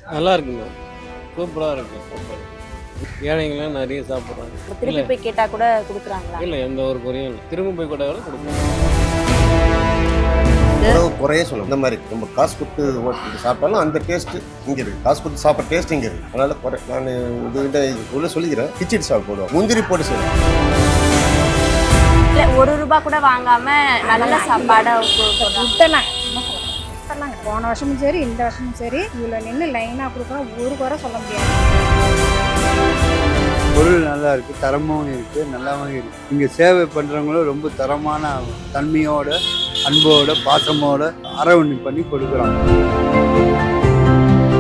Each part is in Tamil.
நல்லா இருக்குங்க. சூப்பராக இருக்குது. சூப்பர். ஏழைங்களாம் நிறைய சாப்பிட்றாங்க. திருப்பி போய் கேட்டா கூட கொடுக்குறாங்களா? இல்லை, எந்த ஒரு குறையும் இல்லை. திரும்ப போய் கூட கொடுப்போம். உணவு குறையே சொல்லணும். இந்த மாதிரி நம்ம காசு கொடுத்து ஓட்டு சாப்பிட்டாலும் அந்த டேஸ்ட்டு இங்கே இருக்குது. காசு கொடுத்து சாப்பிட்ற டேஸ்ட் இங்கே இருக்குது. அதனால் குறை நான் இதுகிட்ட உள்ள சொல்லிக்கிறேன். கிச்சடி சாப்பிடுவோம், முந்திரி போட்டு செய்வோம். இல்லை, ₹1 கூட வாங்காம நல்ல சாப்பாடை விட்டலாம். போன வருஷமும் சரி இந்த வருஷமும் சரி இவ்வளோ நின்று லைனாக கொடுக்குறோம். ஒரு குறை சொல்ல முடியாது. பொருள் நல்லா இருக்குது, தரமாகவும் இருக்குது, நல்லாவும் இருக்குது. இங்கே சேவை பண்ணுறவங்களும் ரொம்ப தரமான தன்மையோட, அன்போட, பாசமோட அரவணை பண்ணி கொடுக்குறாங்க.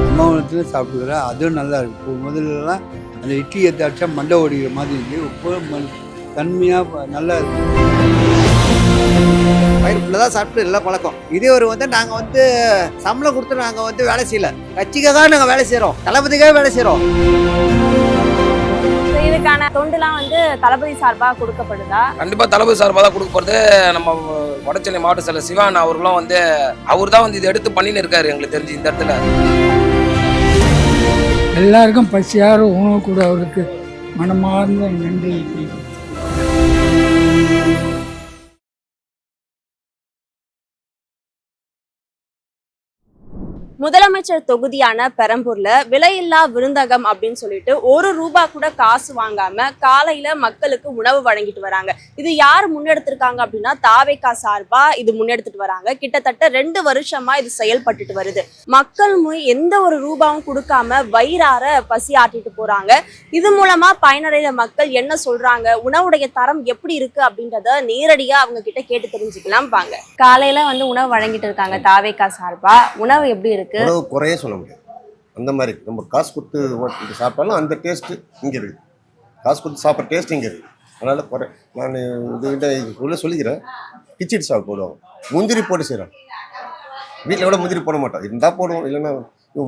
அம்மாவளத்தில் சாப்பிடுக்கிறேன், அதுவும் நல்லா இருக்குது. இப்போ முதல்லலாம் அந்த இட்லி ஏற்றாச்சா மண்டை ஓடிக்கிற மாதிரி இருக்குது. இப்போ தன்மையாக நல்லா இருக்குது. வயிறுக்குள்ள தான் சாப்பிட்டு எல்லாம் பழக்கம். இதே ஒரு நாங்கள் சம்பளம் கொடுத்து நாங்கள் வேலை செய்யல, கட்சிக்காக நாங்கள் வேலை செய்கிறோம், தளபதிக்காக வேலை செய்கிறோம். இதுக்கான தொண்டுலாம் தளபதி சார்பாக கொடுக்கப்படுதா? கண்டிப்பா தளபதி சார்பாக தான் கொடுக்கப்படுது. நம்ம வடசென்னை மாவட்ட செயலர் சிவான் அவர்களும் அவர் தான் இது எடுத்து பண்ணின்னு இருக்காரு. எங்களுக்கு தெரிஞ்சு இந்த இடத்துல எல்லாருக்கும் பசியார உணவு கூட அவருக்கு மனமார்ந்த நன்றி. முதலமைச்சர் தொகுதியான பெரம்பூர்ல விலையில்லா விருந்தகம் அப்படின்னு சொல்லிட்டு ₹1 கூட காசு வாங்காம காலையில மக்களுக்கு உணவு வழங்கிட்டு வராங்க. இது யார் முன்னெடுத்திருக்காங்க அப்படின்னா தாவேகா சார்பா இது முன்னெடுத்துட்டு வராங்க. கிட்டத்தட்ட 2 வருஷமா இது செயல்பட்டுட்டு வருது. மக்கள் எந்த ஒரு ரூபாவும் கொடுக்காம வயிறார பசி ஆட்டிட்டு போறாங்க. இது மூலமா பயனடைந்த மக்கள் என்ன சொல்றாங்க, உணவுடைய தரம் எப்படி இருக்கு அப்படின்றத நேரடியா அவங்க கிட்ட கேட்டு தெரிஞ்சுக்கலாம் வாங்க. காலையில உணவு வழங்கிட்டு இருக்காங்க தாவேகா சார்பா. உணவு எப்படி இருக்கு? உணவு குறையே சொல்ல முடியாது. அந்த மாதிரி நம்ம காசு கொடுத்து ஓட்டு சாப்பிட்டாலும் அந்த டேஸ்ட்டு இங்கே இருக்குது. காசு கொடுத்து சாப்பிட்ற டேஸ்ட் இங்கே இருக்குது. அதனால் குறை நான் இதுகிட்ட உள்ள சொல்லிக்கிறேன். கிச்சடி சாப்பிடுவோம், முந்திரி போட்டு செய்கிறோம். வீட்டில் கூட முந்திரி போட மாட்டோம், இருந்தால் போடுவோம், இல்லைன்னா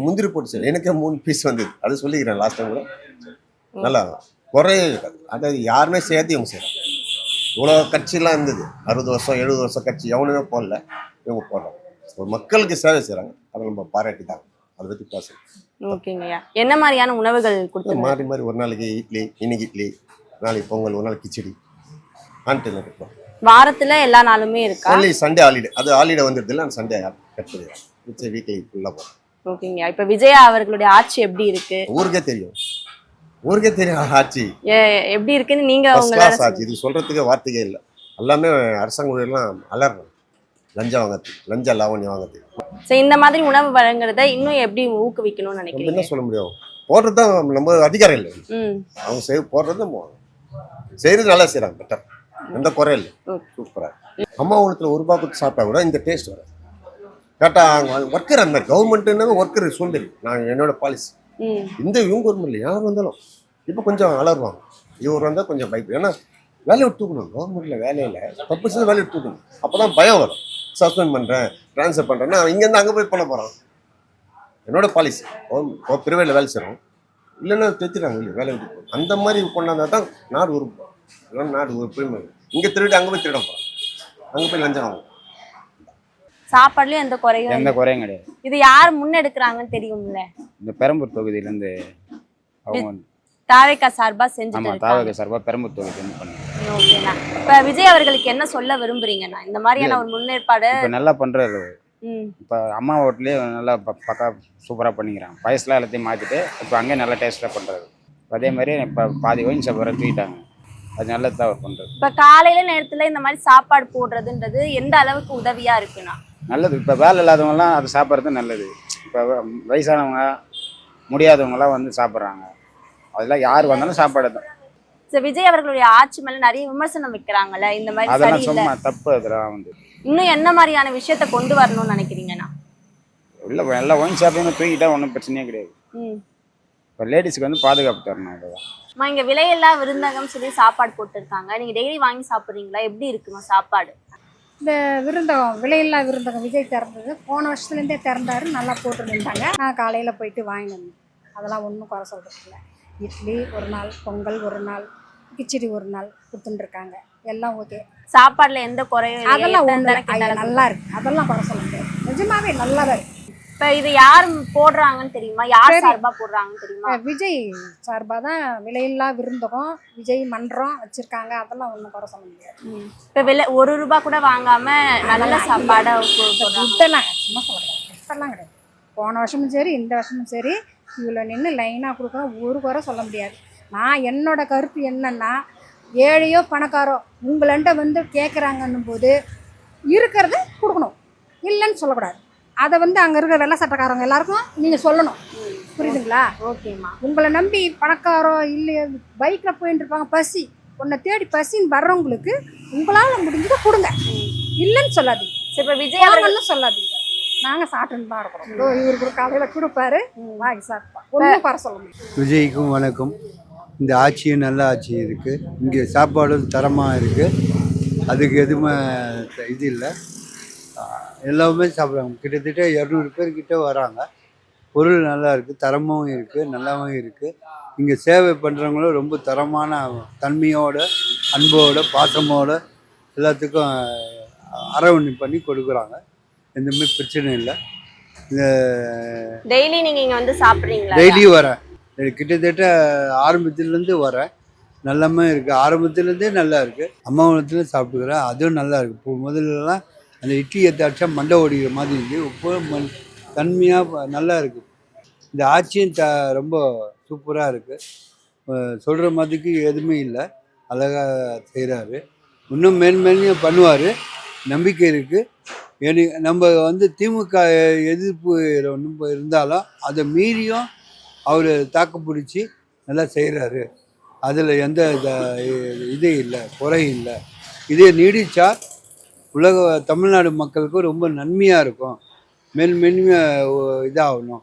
முந்திரி போட்டு செய்கிறோம். எனக்கே 3 பீஸ் வந்தது, அது சொல்லிக்கிறேன். லாஸ்ட் டைம் கூட நல்லா குறையே இருக்காது. அதாவது யாருமே சேர்த்து இவங்க செய்கிறாங்க. இவ்வளோ கட்சியெலாம் இருந்தது, 60 வருஷம் 70 வருஷம் கட்சி எவனுமே போடல, இவங்க போடுறாங்க. ஒரு மக்களுக்கு சேவை செய்கிறாங்க, அதை நம்ம பாராட்டிட்டாங்க. அதை பற்றி பேசணும். ஓகேங்கய்யா, என்ன மாதிரியான உணவுகள் கொடுத்து மாறி மாறி ஒரு நாளைக்கு இட்லி, இன்னைக்கு இட்லி, நாளைக்கு பொங்கல், ஒரு நாளைக்கு கிச்சடி ஆன்ட்டு இருக்கும். வாரத்துல எல்லா நாளுமே இருக்கா? Only Sunday holiday. அது ஹாலிடே வந்துடுது இல்லை, அந்த சண்டே கட் பண்ணிடுறேன். மிச்ச வீக்லி ஃபுல்லாக போகும். ஓகேங்கய்யா, இப்போ விஜயா அவர்களுடைய ஆட்சி எப்படி இருக்கு? ஊருக்கே தெரியும், ஊருக்கே தெரியும் ஆட்சி எப்படி இருக்குன்னு நீங்க ஆட்சி. இது சொல்றதுக்கு வார்த்தையே இல்லை. எல்லாமே அரசாங்க ஊழியெல்லாம் அலறாங்க. லஞ்சம் வாங்கறது, லஞ்ச லாவணி வாங்குறது. சரி, இந்த மாதிரி உணவு வழங்குறத இன்னும் எப்படி ஊக்குவிக்கணும்னு நினைக்கிறீங்க? என்ன சொல்ல முடியும், போடுறது தான் நம்ம அதிகாரம் இல்லை. அவங்க போடுறது செய்யறது நல்லா செய்யறாங்க, பெட்டர், எந்த குறையும் இல்லை, சூப்பரா. அம்மா உணத்துல ₹1 கொடுத்து சாப்பிட்டா கூட இந்த டேஸ்ட் வரும். கேட்டா ஒர்க்கர் அந்த மாதிரி கவர்மெண்ட் ஒர்க்கர் சூழ்நிலை. நான் என்னோட பாலிசி இந்த இவங்க கவர்மெண்ட் இல்லை, யார் வந்தாலும் இப்போ கொஞ்சம் அலருவாங்க. இவர் வந்தால் கொஞ்சம் பயப்படும். ஏன்னா வேலையை விட்டு தூக்கணும். கவர்மெண்ட்ல வேலையில் தப்பு செய்து வேலையை விட்டு தூக்கணும். அப்போதான் பயம் வரும். சஸ்பெண்ட் பண்ணுறேன், ட்ரான்ஸ்ஃபர் பண்ணுறேன்னா இங்கேருந்து அங்கே போய் பண்ண போகிறான். என்னோட பாலிசி பிரிவேல வேலை செய்கிறோம், இல்லைன்னா தெரிஞ்சுறாங்க இல்லை வேலை விட்டு போகணும். அந்த மாதிரி கொண்டாந்தா தான் நாடு உருப்போம். இல்லைன்னா நாடு உருப்பே இங்கே திருட்டு அங்கே போய் திருட போகிறோம், அங்கே போய் லஞ்சம் வாங்க. சாப்பாடுலயும் எந்த குறையும் கிடையாது. இது யார் முன்னெடுக்கிறாங்கன்னு தெரியும்ல? இந்த பெரம்பூர் தொகுதியிலேருந்து அவங்க தாவேகா சார்பா செஞ்சுட்டு தாவேகா சார்பா பெரம்பூர் தொகுதியிலேருந்து பண்ணி. ஓகேண்ணா, இப்போ விஜய் அவர்களுக்கு என்ன சொல்ல விரும்புறீங்கண்ணா? இந்த மாதிரியான ஒரு முன்னேற்பாடு இப்போ நல்லா பண்ணுறாரு. இப்போ அம்மா ஹோட்டலே நல்லா பக்கா சூப்பராக பண்ணிக்கிறாங்க. வயசுலாம் எல்லாத்தையும் மாற்றிட்டு இப்போ அங்கேயே நல்லா டேஸ்ட்டாக பண்ணுறாரு. அதே மாதிரி இப்போ பாதி ஒயின் ஷாப் வர தூக்கிட்டாங்க, அது நல்லது தான் அவர் பண்ணுறது. இப்போ காலையில நேரத்தில் இந்த மாதிரி சாப்பாடு போடுறதுன்றது எந்த அளவுக்கு உதவியாக இருக்குண்ணா? நல்லது. இப்போ வேலை இல்லாதவங்கலாம் அது சாப்பிட்றது நல்லது. இப்போ வயசானவங்க முடியாதவங்களாம் சாப்பிட்றாங்க. அதெல்லாம் யார் வந்தாலும் சாப்பாடு தான். விஜய் அவர்களுடைய ஆட்சி மேல நிறைய விமர்சனம் வைக்கிறாங்கல்ல, இந்த மாதிரி அதெல்லாம் சும்மா தப்பு. அதெல்லாம் இன்னும் என்ன மாதிரியான விஷயத்த கொண்டு வரணும்னு நினைக்கிறீங்கண்ணா? இல்லை, எல்லாம் ஒயின் ஷாப்பையும் தூக்கிட்டா ஒன்றும் பிரச்சனையே கிடையாது. இப்போ லேடிஸ்க்கு பாதுகாப்பு தரணும். அதுதான் இங்க விலையில்லா விருந்தகம் சொல்லி சாப்பாடு போட்டுருக்காங்க. நீங்க டெய்லி வாங்கி சாப்பிட்றீங்களா? எப்படி இருக்குமா சாப்பாடு? இந்த விருந்தகம், விலையில்லா விருந்தகம் விஜய் திறந்தது போன வருஷத்துலேருந்தே திறந்தாரு, நல்லா போட்டுருந்தாங்க. நான் காலையில் போயிட்டு வாங்கிட்டு வந்தேன். அதெல்லாம் ஒன்றும் குறை சொல்கிறது இல்லை. இட்லி ஒரு நாள், பொங்கல் ஒரு நாள், கிச்சடி ஒரு நாள் கொடுத்துட்டுருக்காங்க. எல்லாம் ஓகே. சாப்பாடுல எந்த குறையும்? அதெல்லாம் நல்லா இருக்கு, அதெல்லாம் குறை சொல்ல முடியாது. நிஜமாவே நல்லா தான் இருக்கு. இப்ப இது யார் போடுறாங்கன்னு தெரியுமா? யார் சார்பா போடுறாங்கன்னு தெரியுமா? விஜய் சார்பாக தான் விலையில்லா விருந்தகம் விஜய் மன்றம் வச்சிருக்காங்க. அதெல்லாம் ஒன்றும் குறை சொல்ல முடியாது. இப்ப விலை ₹1 கூட வாங்காம நல்ல சாப்பாடை ஃபுட்டெல்லாம் சும்மா சொல்லக்கூடாது. ஃபுட்டெல்லாம் கிடையாது. போன வருஷமும் சரி இந்த வருஷமும் சரி இவ்வளோ நின்று லைனாக கொடுக்குறோம். ஒரு குறை சொல்ல முடியாது. நான் என்னோட கருத்து என்னன்னா, ஏழையோ பணக்காரோ உங்கள்கிட்ட வந்து கேட்குறாங்கன்னும் போது இருக்கிறத கொடுக்கணும், இல்லைன்னு சொல்லக்கூடாது. அதை வந்து அங்கே இருக்கிற வெள்ளை சட்டக்காரங்க எல்லாருக்கும் நீங்கள் சொல்லணும். புரியுதுங்களா? ஓகேம்மா. உங்களை நம்பி பணக்காரோ இல்லையோ பைக்கில் போயிட்டு இருப்பாங்க, பசி உன்னை தேடி பசின்னு வர்றவங்களுக்கு உங்களால் முடிஞ்சதை கொடுங்க, இல்லைன்னு சொல்லாதீங்க. இப்ப விஜய் அவர்களும் சொல்லாதீங்க. நாங்கள் சாப்பிட்டுன்னு தான் இருக்கிறோம். இவருக்கு காலையில் கொடுப்பாரு, வாங்கி சாப்பிட்டோம். ஒன்றும் குறை சொல்ல முடியும். விஜய்க்கும் வணக்கம். இந்த ஆட்சியும் நல்ல ஆட்சி இருக்குது. இங்கே சாப்பாடும் தரமாக இருக்குது. அதுக்கு எதுவுமே இது இல்லை. எல்லாமே சாப்பிட்றாங்க. கிட்டத்தட்ட 200 பேர்கிட்ட வராங்க. பொருள் நல்லா இருக்குது, தரமாகவும் இருக்குது, நல்லாவும் இருக்குது. இங்கே சேவை பண்ணுறவங்களும் ரொம்ப தரமான தன்மையோட அன்போட பாசமோட எல்லாத்துக்கும் அரவணை பண்ணி கொடுக்குறாங்க. எதுவுமே பிரச்சனை இல்லை. இந்த டெய்லி நீங்க இங்க வந்து சாப்பிடுறீங்களா? டெய்லி வரேன். கிட்டத்தட்ட ஆரம்பத்துலேருந்து வரேன். நல்லாமே இருக்குது. ஆரம்பத்துலேருந்தே நல்லா இருக்குது. அம்மாவளத்தில் சாப்பிட்டுக்கிறேன், அதுவும் நல்லா இருக்குது. இப்போ முதல்லலாம் அந்த இட்லி ஏற்றாச்சா மண்டை ஓடிக்கிற மாதிரி இருக்குது. இப்போ தன்மையாக நல்லா இருக்குது. இந்த ஆட்சியும் ரொம்ப சூப்பராக இருக்குது. சொல்கிற மாதிரிக்கு எதுவுமே இல்லை. அழகாக செய்கிறாரு. இன்னும் மேன்மேலும் பண்ணுவார், நம்பிக்கை இருக்குது. நம்ம வந்து திமுக எதிர்ப்பு இருந்தாலும் அதை மீறியும் அவர் தாக்கு பிடிச்சி நல்லா செய்கிறாரு. அதில் எந்த இதே இல்லை, குறை இல்லை. இதே நீடித்தா உலக தமிழ்நாடு மக்களுக்கும் ரொம்ப நன்மையாக இருக்கும். மேன்மையாக இதாகணும்.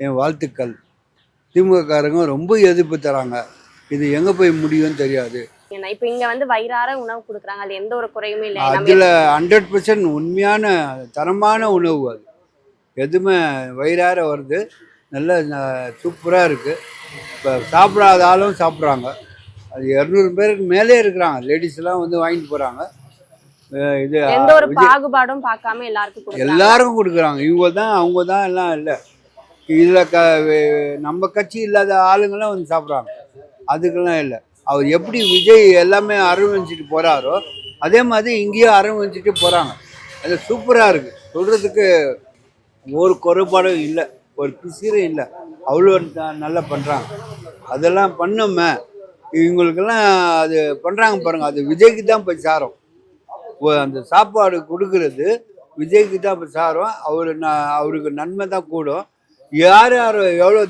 என் வாழ்த்துக்கள். திமுககாரங்க ரொம்ப எதிர்ப்பு தராங்க. இது எங்கே போய் முடியும்னு தெரியாது. இப்ப இங்க வந்து வயிறார உணவு கொடுக்குறாங்க, அது எந்த ஒரு குறையுமே இல்லை. அதில் 100% உண்மையான தரமான உணவு. அது எதுவுமே வயிறார வருது. நல்ல சூப்பராக இருக்குது. இப்போ சாப்பிடாத ஆளும் சாப்பிட்றாங்க. அது 200 பேருக்கு மேலே இருக்கிறாங்க. லேடிஸ்லாம் வந்து வாங்கிட்டு போகிறாங்க. இது எந்த ஒரு பாகுபாடும் பார்க்காம எல்லாருக்கும் கொடுக்குறாங்க. இவங்க தான் அவங்க தான் எல்லாம் இல்லை. இதில் நம்ம கட்சி இல்லாத ஆளுங்களாம் வந்து சாப்பிட்றாங்க. அதுக்கெல்லாம் இல்லை. அவர் எப்படி விஜய் எல்லாமே அரவணைச்சிட்டு போகிறாரோ அதே மாதிரி இங்கேயும் அரவணைச்சிட்டு போகிறாங்க. அது சூப்பராக இருக்குது. சொல்கிறதுக்கு ஒரு குறைபாடும் இல்லை, ஒரு பிசிறும் இல்லை. அவ்வளோ நல்லா பண்ணுறாங்க. அதெல்லாம் பண்ணோமே இவங்களுக்கெல்லாம் அது பண்ணுறாங்க பாருங்கள். அது விஜய்க்கு தான் போய் சாரும். அந்த சாப்பாடு கொடுக்கறது விஜய்க்கு தான் போய் சாரும். அவருக்கு நன்மை தான் கூடும். யார் எவ்வளோ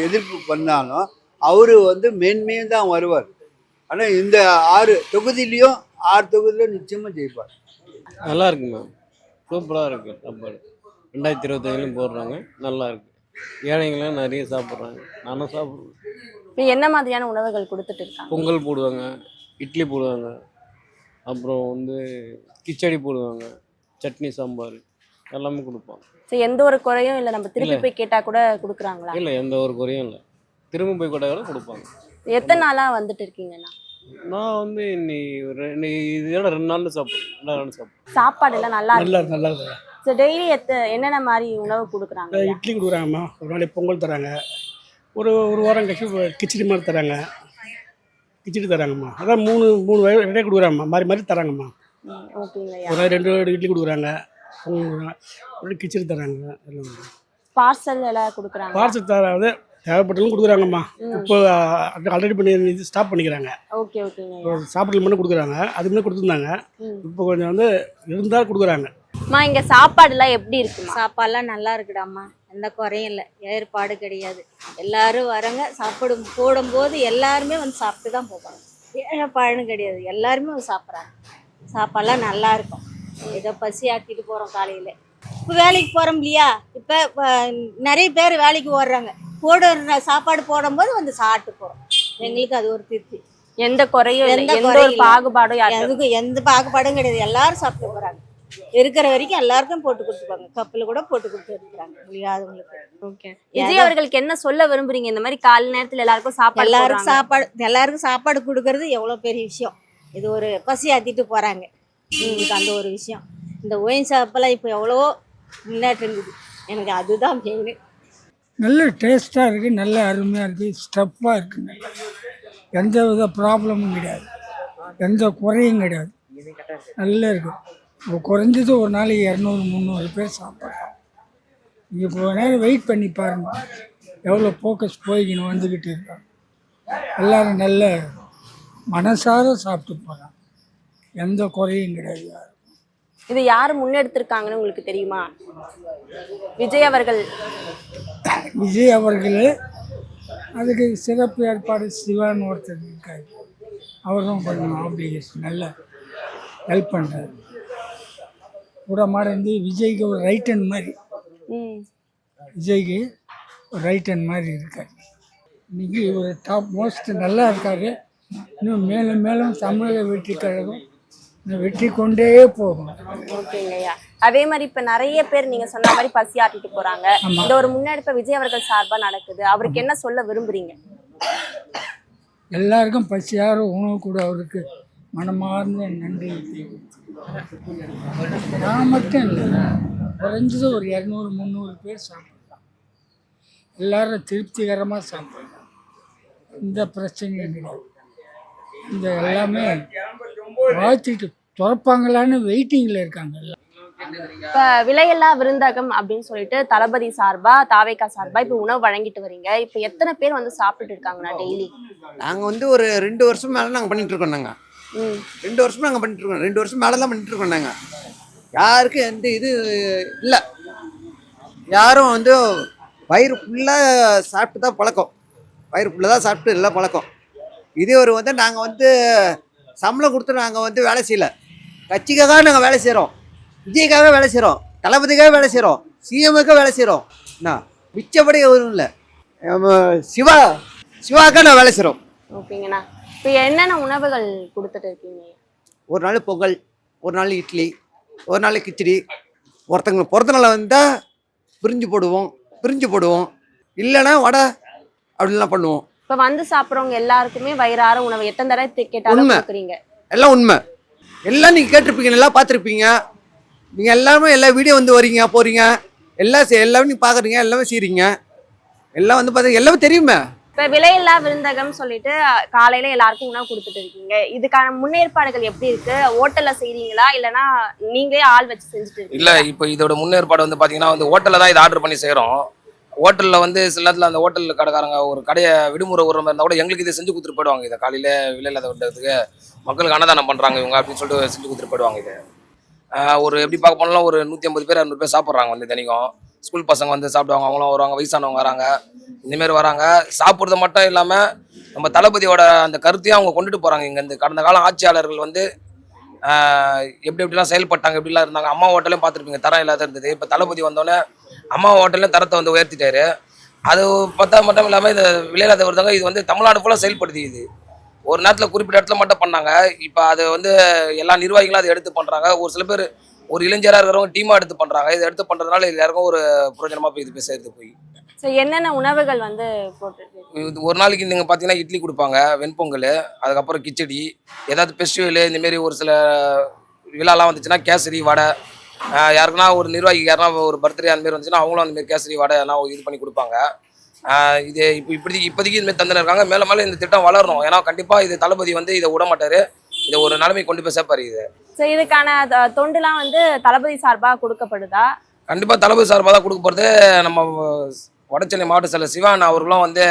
எதிர்ப்பு பண்ணாலும் அவர் வந்து மேன்மையும் தான் வருவார். ஆனால் இந்த 6 தொகுதியிலையும் 6 தொகுதியிலும் நிச்சயமாக ஜெயிப்பார். நல்லா இருக்கு மேம், சூப்பராக இருக்குது. சாப்பாடு 2025 போடுறாங்க, நல்லா இருக்குது. ஏழைங்களும் நிறைய சாப்பிட்றாங்க, நானும் சாப்பிடுவேன். என்ன மாதிரியான உணவுகள் கொடுத்துட்டு இருக்காங்க? பொங்கல் போடுவாங்க, இட்லி போடுவாங்க, அப்புறம் வந்து கிச்சடி போடுவாங்க, சட்னி சாம்பார் எல்லாமே கொடுப்பாங்க. சரி, எந்த ஒரு குறையும் இல்லை? நம்ம திருப்பி போய் கேட்டால் கூட கொடுக்குறாங்களா? இல்லை, எந்த ஒரு குறையும் இல்லை. திரும்ப போய் கேட்டால் கூட கொடுப்பாங்க. எத்தனை நாளாக வந்துட்டு இருக்கீங்கண்ணா? நான் வந்து இதோட 2 நாள் சாப்பிடுவேன். சாப்பாடு எல்லாம் நல்லா நல்லா இருக்கு. சரி, டெய்லி என்னென்ன மாதிரி உணவு கொடுக்குறாங்க? இட்லி கொடுக்குறாங்கம்மா, ஒரு நாளைக்கு பொங்கல் தராங்க, ஒரு வாரம் கழிச்சு கிச்சடி மாதிரி தராங்க, கிச்சடி தராங்கம்மா. அதான் 3 வகை கொடுக்குறாங்கம்மா, மாறி மாறி தராங்கம்மா. ஓகேங்கய்யா. ஒரு 2 இட்லி கொடுக்குறாங்க, ஒரு கிச்சடி தராங்க. பார்சல் எல்லாம் கொடுக்குறாங்க. பார்சல் தராது தேவைப்பட்டாலும் கொடுக்குறாங்கம்மா. இப்போ ஆல்ரெடி பண்ணி ஸ்டாப் பண்ணிக்கிறாங்க. ஓகே ஓகேங்க. சாப்பாடு மட்டும் கொடுக்குறாங்க, அது முன்னே கொடுத்துருந்தாங்க. இப்போ கொஞ்சம் வந்து இருந்தால் கொடுக்குறாங்க. அம்மா, இங்கே சாப்பாடுலாம் எப்படி இருக்குமா? சாப்பாடுலாம் நல்லா இருக்குடாம்மா, எந்த குறையும் இல்லை. ஏற்பாடு கிடையாது. எல்லாரும் வரங்க, சாப்பாடு போடும்போது எல்லாருமே வந்து சாப்பிட்டு தான் போவாங்க. ஏழைப்பாடுன்னு கிடையாது, எல்லாருமே வந்து சாப்பிட்றாங்க. சாப்பாடுலாம் நல்லா இருக்கும். ஏதோ பசி ஆக்கிட்டு போகிறோம் காலையில். இப்போ வேலைக்கு போகிறோம் இல்லையா, இப்போ நிறைய பேர் வேலைக்கு ஓடுறாங்க. சாப்பாடு போடும்போது வந்து சாப்பிட்டு போகிறோம். எங்களுக்கு அது ஒரு திருப்தி. எந்த குறையும் இல்லை, எந்த ஒரு பாகுபாடும் அதுக்கு எந்த பாகுபாடும் கிடையாது. எல்லாரும் சாப்பிட்டு போகிறாங்க. இருக்கிற வரைக்கும் எல்லாருக்கும் போட்டு கொடுத்துருப்பாங்க. கப்பில் கூட போட்டு கொடுத்து எடுக்கிறாங்க முடியாதவங்களுக்கு. ஓகே. விஜய் அவர்களுக்கு என்ன சொல்ல விரும்புறீங்க? இந்த மாதிரி காலை நேரத்தில் எல்லாருக்கும் எல்லாருக்கும் சாப்பாடு கொடுக்கறது எவ்வளோ பெரிய விஷயம். இது ஒரு பசி ஆத்திட்டு போகிறாங்க. அந்த ஒரு விஷயம். இந்த ஒயின் ஷாப்பெல்லாம் இப்போ எவ்வளவோ முன்னேற்றம் இருக்குது. எனக்கு அதுதான் மெயின். நல்ல டேஸ்ட்டாக இருக்குது, நல்ல அருமையாக இருக்குது, ஸ்டஃப்பாக இருக்குது. எந்த வித ப்ராப்ளமும் கிடையாது, எந்த குறையும் கிடையாது, நல்லா இருக்குது. இப்போ குறைஞ்சது ஒரு நாளைக்கு 200-300 பேர் சாப்பிட்றோம். நீங்கள் இப்போ நேரம் வெயிட் பண்ணி பாருங்கள், எவ்வளோ ஃபோக்கஸ் போய்க்கணும் வந்துக்கிட்டு இருக்காங்க. எல்லோரும் நல்ல மனசார சாப்பிட்டு போகலாம், எந்த குறையும் கிடையாது. இது யார் முன்னெடுத்திருக்காங்கன்னு உங்களுக்கு தெரியுமா? விஜய் அவர்கள். விஜய் அவர்கள் அதுக்கு சிறப்பு ஏற்பாடு சிவான்னு ஒருத்தர் இருக்காரு, அவரும் கொஞ்சம் ஆப்ளிகேஷன் நல்ல ஹெல்ப் பண்ணுறாரு. கூட மாறந்து விஜய்க்கு ஒரு ரைட் ஹேண்ட் மாதிரி, விஜய்க்கு ஒரு ரைட் ஹேண்ட் மாதிரி இருக்காரு. இன்னைக்கு ஒரு டாப் மோஸ்ட் நல்லா இருக்காரு. இன்னும் மேலும் மேலும் தமிழக வெற்றி கழகம் வெற்றி கொண்டே போகும். ஓகேங்க ஐயா. அதே மாதிரி இப்ப நிறைய பேர் நீங்க சொன்ன மாதிரி பசி ஆட்டிட்டு போறாங்க. இந்த ஒரு முன்னெடுப்பை விஜய் அவர்கள் சார்பா நடக்குது, அவருக்கு என்ன சொல்ல விரும்புறீங்க? எல்லாருக்கும் பசியார உணவு கூட அவருக்கு மனமார்ந்த நன்றி. நான் மட்டும் இல்லை, குறைஞ்சது ஒரு 200-300 பேர் சாப்பிடலாம். எல்லாரும் திருப்திகரமாக சாப்பிடலாம், இந்த பிரச்சனையும் கிடையாது. இந்த எல்லாமே வாழ்த்திட்டு துறப்பாங்களான்னு வெயிட்டிங்கில் இருக்காங்க. இப்ப விலையில்லா விருந்தகம் அப்படின்னு சொல்லிட்டு தளபதி சார்பா தாவேகா சார்பா இப்ப உணவு வழங்கிட்டு வரீங்க. இப்ப எத்தனை பேர் வந்து சாப்பிட்டுட்டு இருக்காங்கண்ணா டெய்லி? நாங்கள் வந்து ஒரு 2 வருஷம் மேலே நாங்கள் பண்ணிட்டு இருக்கோம். நாங்கள் 2 வருஷம் நாங்கள் பண்ணிட்டு இருக்கோம். 2 வருஷம் மேலே தான் பண்ணிட்டு இருக்கோம். நாங்கள் யாருக்கும் எந்த இது இல்லை. யாரும் வந்து வயிறு ஃபுல்லாக சாப்பிட்டு தான் பழக்கம், வயிறு ஃபுல்லாக தான் சாப்பிட்டு எல்லாம் பழக்கம். இதே ஒரு வந்து நாங்கள் வந்து சம்பளம் கொடுத்து நாங்கள் வந்து வேலை செய்யலை, கட்சிக்காக நாங்கள் வேலை செய்கிறோம், விஜய்க்காக வேலை செய்கிறோம், தளபதிக்காக வேலை செய்கிறோம், சிஎம்முக்காக வேலை செய்கிறோம். என்ன மிச்சப்படி எதுவும் இல்லை, சிவாக்காக நான் வேலை செய்கிறோம். ஓகேங்கண்ணா. இப்போ என்னென்ன உணவுகள் கொடுத்துட்டு இருக்கீங்க? ஒரு நாள் பொங்கல், ஒரு நாள் இட்லி, ஒரு நாள் கிச்சடி. ஒருத்தவங்களுக்கு பிறந்த நாள் வந்தால் பிரிஞ்சு போடுவோம், இல்லைன்னா வடை அப்படிலாம் பண்ணுவோம். இப்ப வந்து சாப்பிட்றவங்க எல்லாருக்குமே வயிறார உணவு எத்தனை தடவை கேட்டாலும் கொடுக்குறீங்க? எல்லாம் உண்மை, எல்லாம் நீங்கள் கேட்டிருப்பீங்க, நல்லா பார்த்துருப்பீங்க. நீங்கள் எல்லாமே எல்லா வீடியோ வந்து வரீங்க போகிறீங்க, எல்லாமே நீங்கள் பார்க்குறீங்க, எல்லாமே செய்கிறீங்க, எல்லாம் வந்து பார்த்தீங்க, எல்லாமே தெரியுமே. இப்ப விலையில்லா விருந்தகம் சொல்லிட்டு காலையில எல்லாருக்கும் உணவு கொடுத்துட்டு இருக்கீங்க. இதுக்கான முன்னேற்பாடுகள் எப்படி இருக்கு? ஹோட்டல்ல செய்றீங்களா இல்லைன்னா நீங்களே ஆள் வச்சு செஞ்சுட்டு இருக்கீங்களா? இல்லை, இப்போ இதோட முன்னேற்பாடு வந்து பார்த்தீங்கன்னா வந்து ஹோட்டலில் தான் இதை ஆர்டர் பண்ணி செய்கிறோம். ஹோட்டலில் வந்து சில நேரத்தில் அந்த ஹோட்டல் கடைக்காரங்க ஒரு கடையை விடுமுறை விடுற மாதிரி இருந்தால் கூட எங்களுக்கு இதை செஞ்சு கொடுத்துட்டு போயிடுவாங்க. இதை காலையில் விலையில்லாத விடுறதுக்கு மக்களுக்கு அன்னதானம் பண்ணுறாங்க இவங்க அப்படின்னு சொல்லிட்டு செஞ்சு கொடுத்துட்டு போயிடுவாங்க. இது ஒரு எப்படி பார்க்க போனாலும் ஒரு 150 பேர் 200 பேர் சாப்பிட்றாங்க வந்து தினைக்கும். ஸ்கூல் பசங்க வந்து சாப்பிடுவாங்க, அவங்களும் வருவாங்க, வயசானவங்க வராங்க, இந்தமாரி வராங்க. சாப்பிட்றது மட்டும் இல்லாமல் நம்ம தளபதியோட அந்த கருத்தையும் அவங்க கொண்டுட்டு போகிறாங்க. இங்கேருந்து கடந்த காலம் ஆட்சியாளர்கள் வந்து எப்படிலாம் செயல்பட்டாங்க, எப்படிலாம் இருந்தாங்க. அம்மா ஹோட்டலையும் பார்த்துருப்பீங்க, தரம் இல்லாத இருந்தது. இப்போ தளபதி வந்தோடனே அம்மா ஹோட்டல்லையும் தரத்தை வந்து உயர்த்திட்டாரு. அது பார்த்தா மட்டும் இல்லாமல் இந்த விலையில்லாத விருந்தாங்க இது வந்து தமிழ்நாடு ஃபுல்லாக செயல்படுத்தி. இது ஒரு நேரத்தில் குறிப்பிட்ட இடத்துல மட்டும் பண்ணாங்க, இப்போ அது வந்து எல்லா நிர்வாகிகளும் அதை எடுத்து பண்ணுறாங்க. ஒரு சில பேர் ஒரு இளைஞராக இருக்கிறவங்க டீமாக எடுத்து பண்ணுறாங்க. இதை எடுத்து பண்ணுறதுனால எல்லாருக்கும் ஒரு பிரயோஜனமாக போய் இது போய் சேர்த்து போய். ஸோ என்னென்ன உணவுகள் வந்து போட்டுருக்கு? ஒரு நாளைக்கு நீங்கள் பார்த்தீங்கன்னா இட்லி கொடுப்பாங்க, வெண்பொங்கல், அதுக்கப்புறம் கிச்சடி, ஏதாவது ஃபெஸ்டிவலு இந்தமாரி ஒரு சில விழாலாம் வந்துச்சுன்னா கேசரி, வடை. யாருக்குன்னா ஒரு நிர்வாகிக்கு யாருன்னா ஒரு பர்த்டே அந்தமாரி வந்துச்சுன்னா அவங்களும் அந்தமாரி கேசரி, வடை எல்லாம் இது பண்ணி கொடுப்பாங்க. இது இப்போதைக்கு இதுமாரி தந்துன்னு இருக்காங்க. மேலே மேலே இந்த திட்டம் வளரணும். ஏன்னா கண்டிப்பாக இது தளபதி வந்து இதை விட மாட்டார், இதை ஒரு நிலைமை கொண்டு போய் சேர்ப்பார். இது ஸோ இதுக்கான தொண்டுலாம் வந்து தளபதி சார்பாக கொடுக்கப்படுதா? கண்டிப்பாக தளபதி சார்பாக தான் கொடுக்க போகிறது. நம்ம வடசென்னை மாவட்ட செயலர் சிவான் அவர்களும் வந்து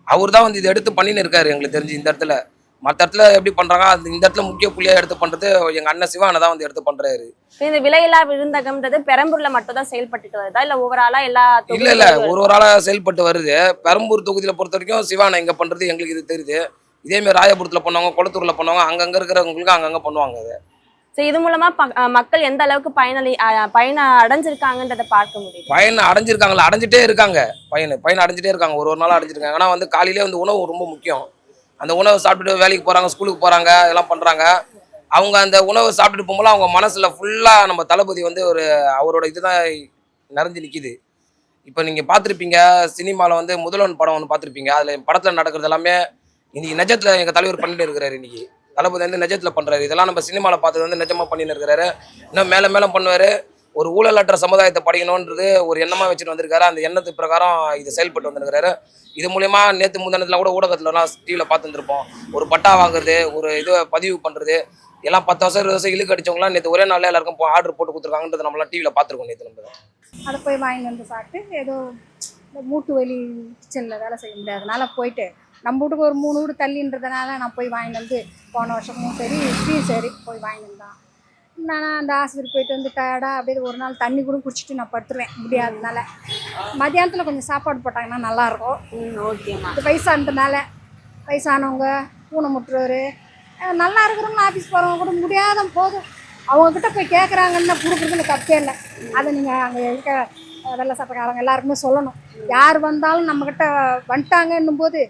அவர் தான் வந்து இதை எடுத்து பண்ணின்னு இருக்காரு. எங்களுக்கு தெரிஞ்சு இந்த இடத்துல மற்ற இடத்துல எப்படி பண்ணுறாங்க, இந்த இடத்துல முக்கிய புள்ளியாக எடுத்து பண்ணுறது எங்கள் அண்ணன் சிவானை தான் வந்து எடுத்து பண்ணுறாரு. இந்த விலையில்லா விருந்தகம்ன்றது பெரம்பூர்ல மட்டும் தான் செயல்பட்டு வருதா இல்லை ஓவராலா எல்லா? இல்லை, ஒரு ஆளாக செயல்பட்டு வருது. பெரம்பூர் தொகுதியில் பொறுத்த வரைக்கும் சிவானை இங்கே பண்ணுறது எங்களுக்கு இது தெரியுது. இதேமாரி ராயபுரத்தில் பண்ணுவாங்க, குளத்தூரில் பண்ணுவாங்க, அங்கங்கே இருக்கிறவங்களுக்கு அங்கங்கே பண்ணுவாங்க. அது ஸோ இது மூலமா மக்கள் எந்த அளவுக்கு பயனை அடைஞ்சிருக்காங்கன்றதை பார்க்க முடியும். பயனை அடைஞ்சிருக்காங்களா? அடைஞ்சிட்டே இருக்காங்க. பயனை அடைஞ்சிட்டே இருக்காங்க. ஒரு நாளாக அடைஞ்சிருக்காங்க. ஆனால் வந்து காலையிலே வந்து உணவு ரொம்ப முக்கியம். அந்த உணவை சாப்பிட்டுட்டு வேலைக்கு போகிறாங்க, ஸ்கூலுக்கு போகிறாங்க, இதெல்லாம் பண்ணுறாங்க. அவங்க அந்த உணவை சாப்பிட்டுட்டு போகும்போது அவங்க மனசில் ஃபுல்லாக நம்ம தளபதி வந்து ஒரு அவரோட இதுதான் நிறைஞ்சு நிற்கிது. இப்போ நீங்கள் பார்த்துருப்பீங்க, சினிமாவில் வந்து முதல்வன் படம் ஒன்று பார்த்துருப்பீங்க. அதில் படத்தில் நடக்கிறது எல்லாமே இன்றைக்கி நிஜத்தில் எங்கள் தலைவர் பண்ணிட்டு இருக்கிறாரு. இன்றைக்கி தளபதி வந்து நிஜத்தில் பண்ணுறாரு. இதெல்லாம் நம்ம சினிமாவில் பார்த்தது வந்து நிஜமாக பண்ணின்னு இருக்கிறாரு. இன்னும் மேலே மேலே பண்ணுவார். ஒரு ஊழலற்ற சமுதாயத்தை படைக்கணுன்றது ஒரு எண்ணமாக வச்சுட்டு வந்திருக்காரு. அந்த எண்ணத்து பிரகாரம் இது செயல்பட்டு வந்திருக்காரு. இது மூலயமா நேற்று முந்தினத்தில் கூட ஊடகத்துலலாம் டிவியில் பார்த்துருப்போம். ஒரு பட்டா வாங்குறது, ஒரு இது பதிவு பண்ணுறது, எல்லாம் 10 வருஷம் 20 வருஷம் இழுக்கு அடிச்சவங்களாம் நேற்று ஒரே நாளில் எல்லாருக்கும் ஆர்டர் போட்டு கொடுத்துருக்காங்கன்றது நம்மளாம் டிவியில் பார்த்துருக்கோம். நேற்று நம்ம அதை போய் வாங்கிட்டு வந்து சாப்பிட்டு ஏதோ இந்த மூட்டு வலி கிச்சனில் வேலை செய்ய முடியாதனால போயிட்டு நம்ம வீட்டுக்கு ஒரு 3 வீடு தள்ளின்றதுனால நான் போய் வாங்கிட்டு வந்து போன வருஷமும் சரி இப்பயும் சரி போய் வாங்கிட்டு வந்தான். நான் அந்த ஆஸ்பத்திரி போயிட்டு வந்து டயர்டாக அப்படியே ஒரு நாள் தண்ணி கூட குடிச்சிட்டு நான் படுத்துருவேன் முடியாததுனால. மதியானத்தில் கொஞ்சம் சாப்பாடு போட்டாங்கன்னா நல்லாயிருக்கும். ஓகேம்மா. இது வயசானதுனால வயசானவங்க பூனை முட்டுறவர் நல்லா இருக்கிறவங்க ஆஃபீஸ் போகிறவங்க கூட முடியாத போதும் அவங்கக்கிட்ட போய் கேட்குறாங்கன்னா கொடுக்குறதுல தப்பே இல்லை. அதை நீங்கள் அங்கே இருக்க வெள்ளை சட்டக்காரங்க எல்லாருக்குமே சொல்லணும். யார் வந்தாலும் நம்மக்கிட்ட வந்துட்டாங்கன்னும் போது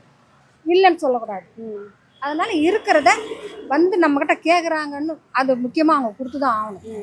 இல்லைன்னு சொல்லக்கூடாது. அதனால் இருக்கிறத வந்து நம்மக்கிட்ட கேட்குறாங்கன்னு அது முக்கியமாக அவங்க கொடுத்து தான் ஆகணும்.